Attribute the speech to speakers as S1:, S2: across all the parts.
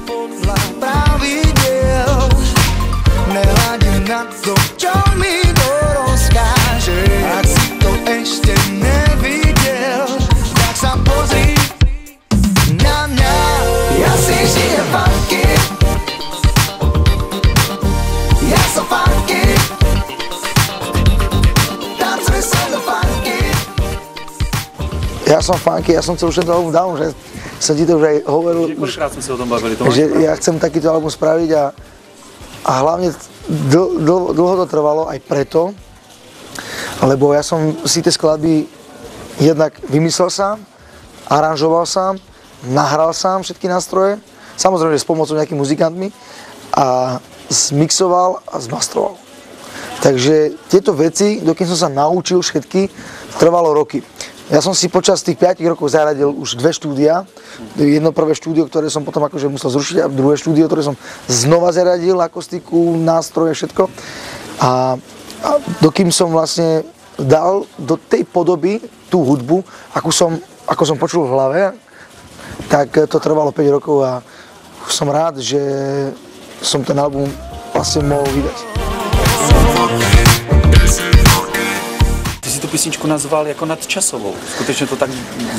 S1: podľa pravidiel. Nehľadím na to, čo mi to rozkáže. Ak si to ešte nevidel, tak sa pozri na mňa. Ja si žijem funky. Ja som funky. Tancuj sa do funky. Ja som funky, ja som chcel už tento album dávno, že som ti to už aj hovoril.
S2: Koľkokrát sme sa o tom bavili,
S1: že ja chcem takýto album spraviť a hlavne dlho to trvalo aj preto, lebo ja som si tie skladby jednak vymyslel sám, aranžoval sám, nahral sám všetky nástroje, samozrejme, že s pomocou nejakými muzikantmi a zmixoval a zmastroval. Takže tieto veci, dokým som sa naučil všetky, trvalo roky. Ja som si počas tých 5 rokov zaradil už 2 štúdia. Jedno prvé štúdio, ktoré som potom akože musel zrušiť, a druhé štúdio, ktoré som znova zaradil, akustiku, nástroje, všetko. A dokým som vlastne dal do tej podoby tú hudbu, ako som počul v hlave, tak to trvalo 5 rokov a som rád, že som ten album vlastne mohol vydať.
S2: Tú písničku nazval ako nadčasovou. Skutečne to tak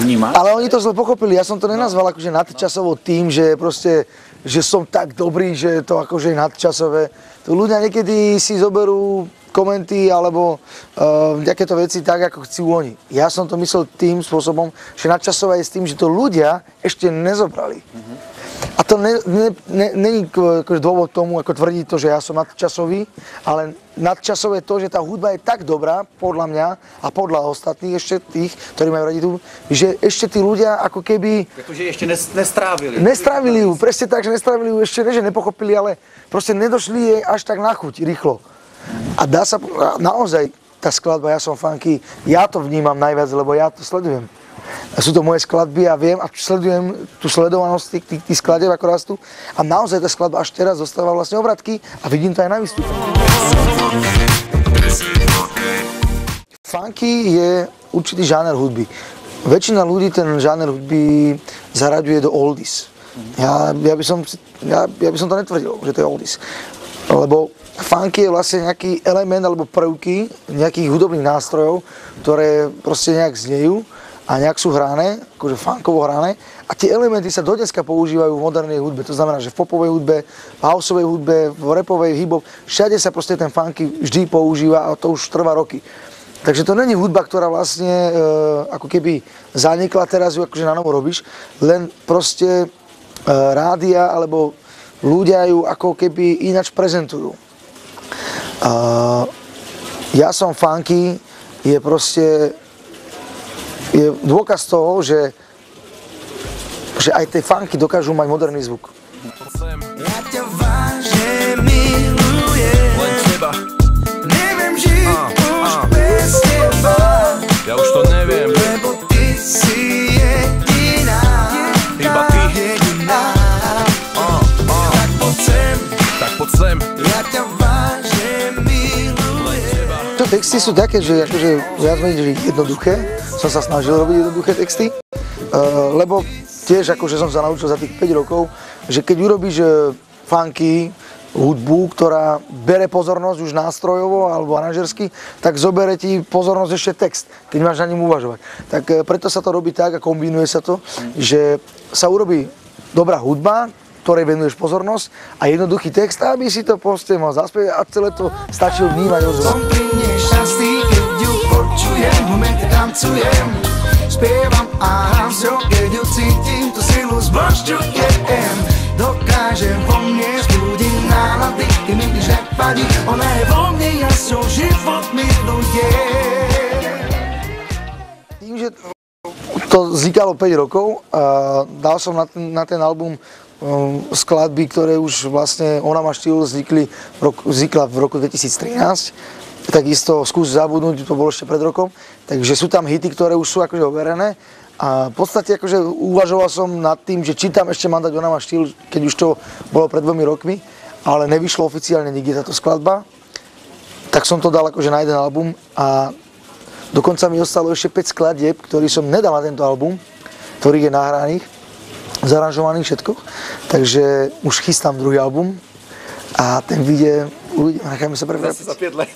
S2: vnímaš?
S1: Ale oni to zle pochopili. Ja som to nenazval akože nadčasovou tým, že proste, že som tak dobrý, že je to akože nadčasové. Tu ľudia niekedy si zoberú komenty alebo takéto veci tak, ako chcú oni. Ja som to myslel tým spôsobom, že nadčasové je s tým, že to ľudia ešte nezobrali. A to není dôvod tomu, ako tvrdí to, že ja som nadčasový, ale nadčasové je to, že tá hudba je tak dobrá, podľa mňa a podľa ostatných ešte tých, ktorí majú radi tú, že ešte tí ľudia ako keby...
S2: Akože ešte nestrávili.
S1: Nestrávili ju, presne tak, že nestrávili ju ešte, ne že nepochopili, ale proste nedošli jej až tak na chuť, rýchlo. A dá sa, naozaj, tá skladba Ja som funky, ja to vnímam najviac, lebo ja to sledujem. Sú to moje skladby a viem a sledujem tú sledovanosť tých skladieb, ako rastú. A naozaj tá skladba až teraz dostáva vlastne obratky a vidím to aj na výstupe. Funky je určitý žáner hudby. Väčšina ľudí ten žáner hudby zaraďuje do oldies. Ja by som to netvrdil, že to je oldies. Lebo funky je vlastne nejaký element alebo prvky nejakých hudobných nástrojov, ktoré proste nejak znejú a nejak sú hrané, akože funkovo hrané. A tie elementy sa dodneska používajú v modernej hudbe. To znamená, že v popovej hudbe, v houseovej hudbe, v rapovej, hip-hop, všade sa proste ten funky vždy používa a to už trvá roky. Takže to není hudba, ktorá vlastne ako keby zanikla, teraz ju akože na novo robíš, len proste rádia alebo ľudia ju ako keby ináč prezentujú. Ja som funky je proste je dôkaz toho, že aj tie funky dokážu mať moderný zvuk. Ja ťa vážne milujem, len teba. Neviem žiť už bez teba.
S3: Ja už to neviem,
S1: lebo ty si jediná.
S3: Iba ty.
S1: Jediná. Tak poď sem. Ja ťa vážne milujem. To texty sú také, že akože viac menej jednoduché. Som sa snažil robiť jednoduché texty, lebo tiež akože som sa naučil za tých 5 rokov, že keď urobíš funky, hudbu, ktorá bere pozornosť už nástrojovo alebo aranžersky, tak zobere ti pozornosť ešte text, keď máš na ním uvažovať. Tak preto sa to robí tak a kombinuje sa to, že sa urobí dobrá hudba, ktorej venuješ pozornosť a jednoduchý text, aby si to proste mal zaspievať a celé to stačí vnímať ozvať. Som pri nej šťastný, keď ju počujem, v momente tancujem, spievam a hrám s ňou, keď ju cítim, tú silu zbožťujem. Dokážem vo mne zbudiť nálady, keď mi nič nepadí, ona je vo mne, ja s ňou život milujem. Tým, že to vznikalo 5 rokov a dal som na ten album skladby, ktoré už vlastne Ona má štýl vznikla v roku 2013. Takisto Skús zabudnúť, to bolo ešte pred rokom. Takže sú tam hity, ktoré už sú akože overené. A v podstate akože uvažoval som nad tým, že či tam ešte mám dať Ona má štýl, keď už to bolo pred 2 rokmi, ale nevyšlo oficiálne nikde táto skladba. Tak som to dal akože na jeden album a dokonca mi ostalo ešte 5 skladieb, ktorý som nedal na tento album, ktorých je nahraných. zaranžovaný všetko, takže už chystám druhý album a ten vyjde, uvidíme, necháme sa prekvapiť.
S2: Zase za 5 let.